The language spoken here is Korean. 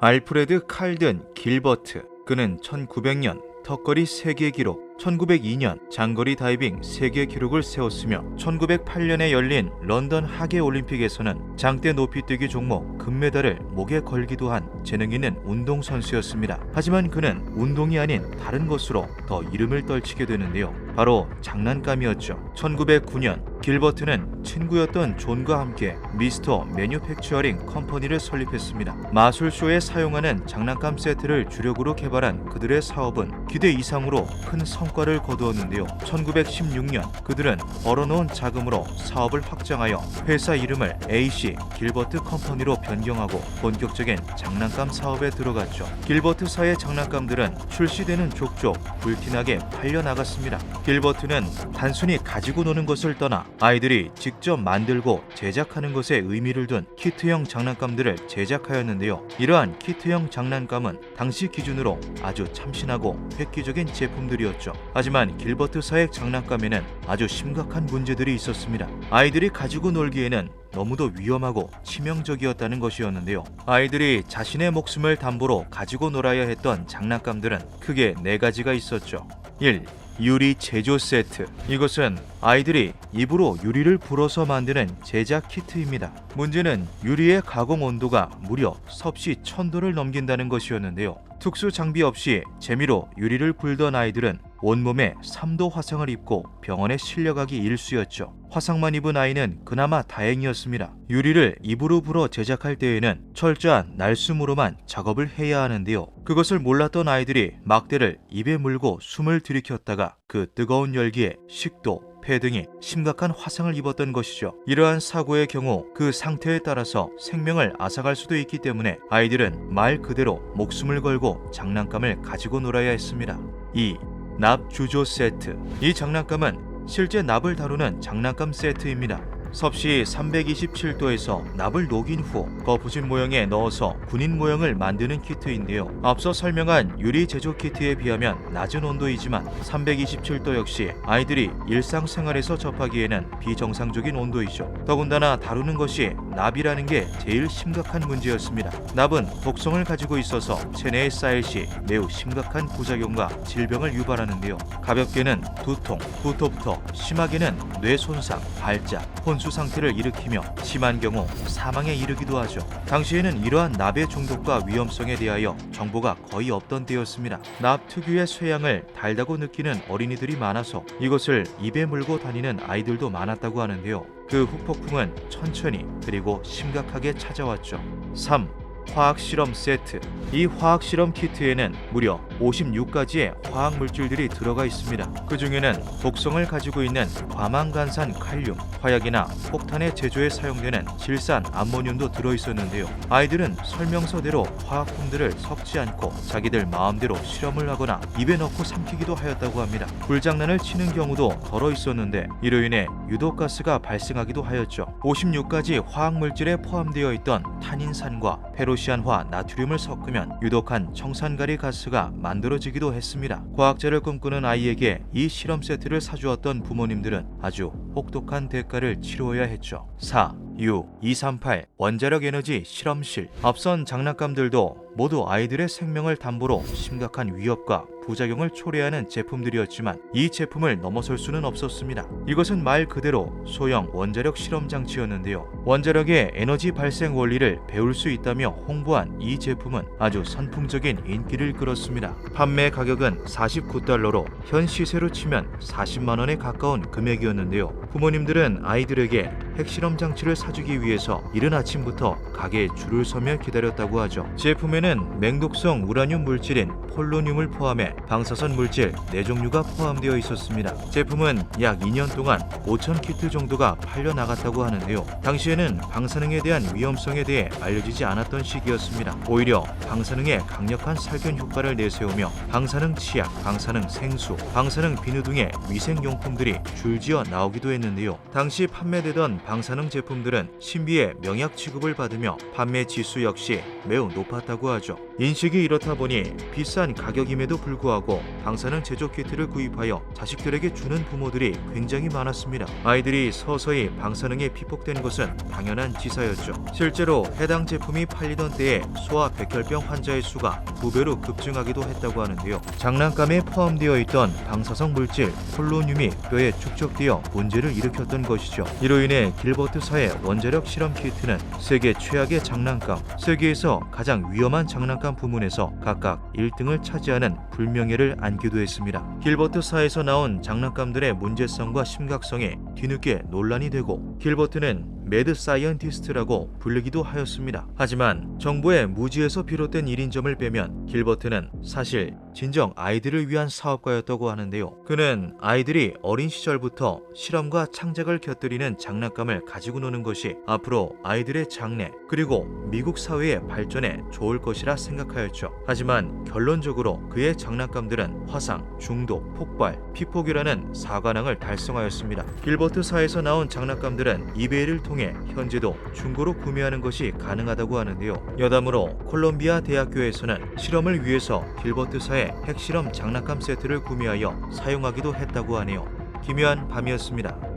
알프레드 칼든 길버트. 그는 1900년 턱걸이 세계 기록, 1902년 장거리 다이빙 세계 기록을 세웠으며 1908년에 열린 런던 하계 올림픽에서는 장대 높이뛰기 종목 금메달을 목에 걸기도 한 재능 있는 운동선수였습니다. 하지만 그는 운동이 아닌 다른 것으로 더 이름을 떨치게 되는데요. 바로 장난감이었죠. 1909년 길버트는 친구였던 존과 함께 미스터 매뉴팩처링 컴퍼니를 설립했습니다. 마술쇼에 사용하는 장난감 세트를 주력으로 개발한 그들의 사업은 기대 이상으로 큰 성과를 거두었는데요. 1916년 그들은 벌어놓은 자금으로 사업을 확장하여 회사 이름을 AC 길버트 컴퍼니로 변경하고 본격적인 장난감 사업에 들어갔죠. 길버트사의 장난감들은 출시되는 족족 불티나게 팔려나갔습니다. 길버트는 단순히 가지고 노는 것을 떠나 아이들이 직접 만들고 제작하는 것에 의미를 둔 키트형 장난감들을 제작하였는데요. 이러한 키트형 장난감은 당시 기준으로 아주 참신하고 획기적인 제품들이었죠. 하지만 길버트사의 장난감에는 아주 심각한 문제들이 있었습니다. 아이들이 가지고 놀기에는 너무도 위험하고 치명적이었다는 것이었는데요. 아이들이 자신의 목숨을 담보로 가지고 놀아야 했던 장난감들은 크게 4가지가 있었죠. 1. 유리 제조 세트. 이것은 아이들이 입으로 유리를 불어서 만드는 제작 키트입니다. 문제는 유리의 가공 온도가 무려 섭씨 1000도를 넘긴다는 것이었는데요. 특수 장비 없이 재미로 유리를 불던 아이들은 온몸에 3도 화상을 입고 병원에 실려가기 일쑤였죠. 화상만 입은 아이는 그나마 다행이었습니다. 유리를 입으로 불어 제작할 때에는 철저한 날숨으로만 작업을 해야 하는데요. 그것을 몰랐던 아이들이 막대를 입에 물고 숨을 들이켰다가 그 뜨거운 열기에 식도, 폐 등이 심각한 화상을 입었던 것이죠. 이러한 사고의 경우 그 상태에 따라서 생명을 앗아갈 수도 있기 때문에 아이들은 말 그대로 목숨을 걸고 장난감을 가지고 놀아야 했습니다. 2. 납 주조 세트. 이 장난감은 실제 납을 다루는 장난감 세트입니다. 섭씨 327도에서 납을 녹인 후 거푸진 모형에 넣어서 군인 모형을 만드는 키트인데요. 앞서 설명한 유리 제조 키트에 비하면 낮은 온도이지만 327도 역시 아이들이 일상생활에서 접하기에는 비정상적인 온도이죠. 더군다나 다루는 것이 납이라는 게 제일 심각한 문제였습니다. 납은 독성을 가지고 있어서 체내에 쌓일 시 매우 심각한 부작용과 질병을 유발하는데요. 가볍게는 두통, 구토부터 심하게는 뇌 손상, 발작, 혼수 상태를 일으키며 심한 경우 사망에 이르기도 하죠. 당시에는 이러한 납의 중독과 위험성에 대하여 정보가 거의 없던 때였습니다. 납 특유의 쇠향을 달다고 느끼는 어린이들이 많아서 이것을 입에 물고 다니는 아이들도 많았다고 하는데요. 그 후폭풍은 천천히 그리고 심각하게 찾아왔죠. 3. 화학실험 세트. 이 화학실험 키트에는 무려 56가지의 화학 물질들이 들어가 있습니다. 그 중에는 독성을 가지고 있는 과망간산 칼륨, 화약이나 폭탄의 제조에 사용되는 질산 암모늄도 들어있었는데요. 아이들은 설명서대로 화학품들을 섞지 않고 자기들 마음대로 실험을 하거나 입에 넣고 삼키기도 하였다고 합니다. 불장난을 치는 경우도 덜어 있었는데 이로 인해 유독가스가 발생하기도 하였죠. 56가지 화학 물질에 포함되어 있던 탄인산과 페로시안화 나트륨을 섞으면 유독한 청산가리 가스가 만들어지기도 했습니다. 과학자를 꿈꾸는 아이에게 이 실험 세트를 사주었던 부모님들은 아주 혹독한 대가를 치루어야 했죠. 4. U-238 원자력 에너지 실험실. 앞선 장난감들도 모두 아이들의 생명을 담보로 심각한 위협과 부작용을 초래하는 제품들이었지만 이 제품을 넘어설 수는 없었습니다. 이것은 말 그대로 소형 원자력 실험 장치였는데요. 원자력의 에너지 발생 원리를 배울 수 있다며 홍보한 이 제품은 아주 선풍적인 인기를 끌었습니다. 판매 가격은 $49로 현 시세로 치면 40만 원에 가까운 금액이었는데요. 부모님들은 아이들에게 핵실험 장치를 사주기 위해서 이른 아침부터 가게에 줄을 서며 기다렸다고 하죠. 제품에는 맹독성 우라늄 물질인 폴로늄을 포함해 방사선 물질 4종류가 포함되어 있었습니다. 제품은 약 2년 동안 5,000키트 정도가 팔려나갔다고 하는데요. 당시에는 방사능에 대한 위험성에 대해 알려지지 않았던 시기였습니다. 오히려 방사능의 강력한 살균 효과를 내세우며 방사능 치약, 방사능 생수, 방사능 비누 등의 위생용품들이 줄지어 나오기도 했는데요. 당시 판매되던 방사능 제품들은 신비의 명약 취급을 받으며 판매 지수 역시 매우 높았다고 하죠. 인식이 이렇다 보니 비싼 가격임에도 불구하고 방사능 제조 키트를 구입하여 자식들에게 주는 부모들이 굉장히 많았습니다. 아이들이 서서히 방사능에 피폭된 것은 당연한 지사였죠. 실제로 해당 제품이 팔리던 때에 소아백혈병 환자의 수가 2배로 급증하기도 했다고 하는데요. 장난감에 포함되어 있던 방사성 물질 폴로늄이 뼈에 축적되어 문제를 일으켰던 것이죠. 이로 인해 길버트사의 원자력 실험 키트는 세계 최악의 장난감, 세계에서 가장 위험한 장난감 부문에서 각각 1등을 차지하는 불명예를 안기도 했습니다. 길버트사에서 나온 장난감들의 문제성과 심각성에 뒤늦게 논란이 되고 길버트는 매드 사이언티스트라고 불리기도 하였습니다. 하지만 정부의 무지에서 비롯된 일인 점을 빼면 길버트는 사실 진정 아이들을 위한 사업가였다고 하는데요. 그는 아이들이 어린 시절부터 실험과 창작을 곁들이는 장난감을 가지고 노는 것이 앞으로 아이들의 장래 그리고 미국 사회의 발전에 좋을 것이라 생각하였죠. 하지만 결론적으로 그의 장난감들은 화상, 중독, 폭발, 피폭이라는 사관왕을 달성하였습니다. 길버트사에서 나온 장난감들은 이베이를 통해 현재도 중고로 구매하는 것이 가능하다고 하는데요. 여담으로 콜롬비아 대학교에서는 실험을 위해서 길버트사의 핵실험 장난감 세트를 구매하여 사용하기도 했다고 하네요. 기묘한 밤이었습니다.